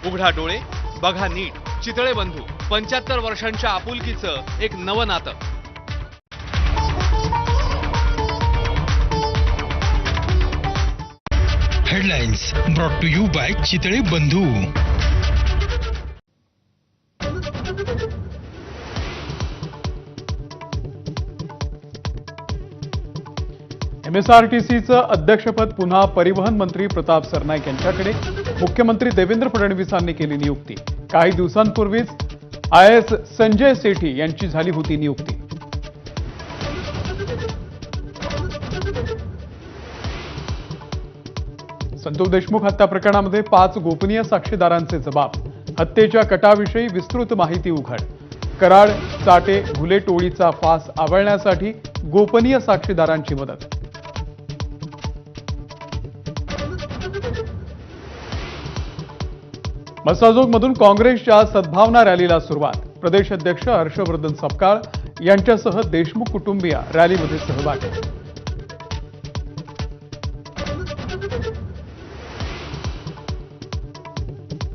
उघडा डोळे, बघा नीट. चितळे बंधू 75 वर्षांच्या आपुलकीचं एक नवं नातं. Headlines brought to you by Chitale Bandhu. MSRTCचं अध्यक्षपद पुन्हा परिवहन मंत्री प्रताप सरनाईक यांच्याकडे. मुख्यमंत्री देवेंद्र फडणवीसांनी केली नियुक्ती. काही दिवसांपूर्वीच IAS संजय सेठी यांची झाली होती नियुक्ती. संतोष देशमुख हत्या प्रकरणामध्ये 5 गोपनीय साक्षीदारांचे जबाब. हत्येच्या कटाविषयी विस्तृत माहिती उघड. कराड, चाटे, घुले टोळीचा फास आवळण्यासाठी गोपनीय साक्षीदारांची मदत. मसाजोगमधून काँग्रेसच्या सद्भावना रॅलीला सुरुवात. प्रदेश अध्यक्ष हर्षवर्धन सपकाळ यांच्यासह देशमुख कुटुंबीय रॅलीमध्ये सहभागी.